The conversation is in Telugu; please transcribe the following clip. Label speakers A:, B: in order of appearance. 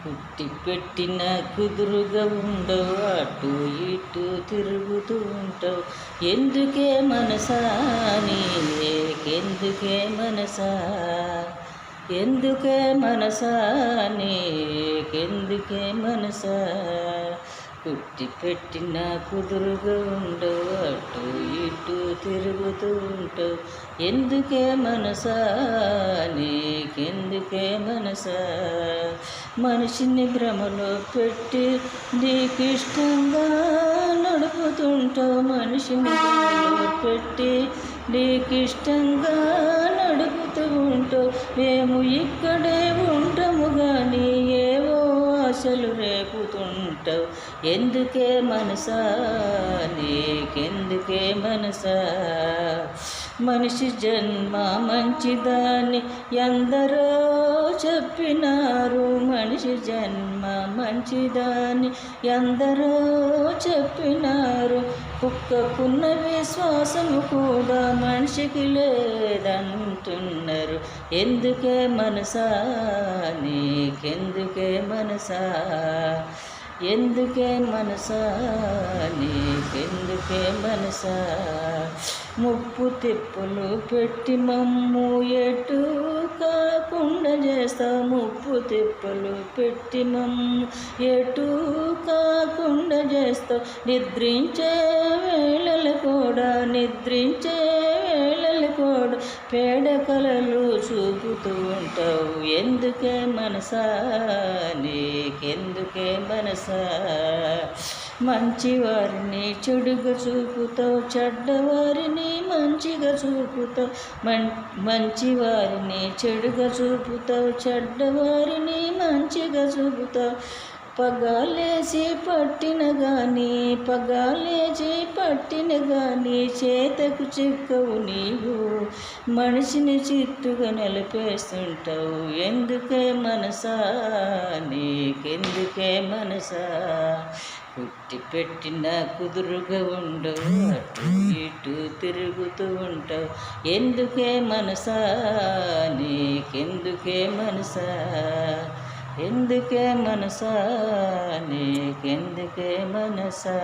A: పుట్టి పెట్టిన కుదురుగా ఉండవు, అటు ఇటు తిరుగుతూ ఉంటావు. ఎందుకే మనసా నీకెందుకే మనసా, ఎందుకే మనసా నీకెందుకే మనసా. పుట్టి పెట్టిన కుదురుగా ఉండవు, అటు ఇటు తిరుగుతూ ఉంటావు. ఎందుకే మనసా నీకెందుకే మనసా. మనిషిని భ్రమలో పెట్టి నీకిష్టంగా నడుపుతుంటావు. మనిషిని భ్రమలో పెట్టి నీకిష్టంగా నడుపుతూ ఉంటావు. మేము ఇక్కడే ఉంటాము కానీ ఏవో ఆశలు రేపుతుంటావు. ఎందుకే మనసా నీకెందుకే మనసా. మనిషి జన్మ మంచిదాన్ని ఎందరో చెప్పినారు. మనిషి జన్మ మంచిదాన్ని ఎందరో చెప్పినారు. కుక్కకున్న విశ్వాసము కూడా మనిషికి లేదంటున్నారు. ఎందుకే మనసా నీకెందుకే మనసా, ఎందుకే మనసా నీకెందుకే మనసా. ముప్పు తిప్పులు పెట్టి మమ్ము ఎటు కాకుండా చేస్తావు. ముప్పు తిప్పులు పెట్టి మమ్ము ఎటు కాకుండా చేస్తావు. నిద్రించే వేళలు కూడా పేడ కలలు చూపుతూ ఉంటావు. ఎందుకే మనసా నీకెందుకే మనసా. మంచివారిని చెడుగా చూపుతావు, చెడ్డవారిని మంచిగా చూపుతావు. మంచివారిని చెడుగా చూపుతావు, చెడ్డవారిని మంచిగా చూపుతావు. పగాలేసి పట్టిన గాని చేతకు చిక్కవు నీవు. మనిషిని చిత్తుగా నిలిపేస్తుంటావు. ఎందుకే మనసా నీకెందుకే మనసా. పుట్టి పెట్టిన కుదురుగా ఉండవు, అటు ఇటు తిరుగుతూ ఉంటావు. ఎందుకే మనసా నీకెందుకే మనసా, ఎందుకే మనసా నీకెందుకే మనసా.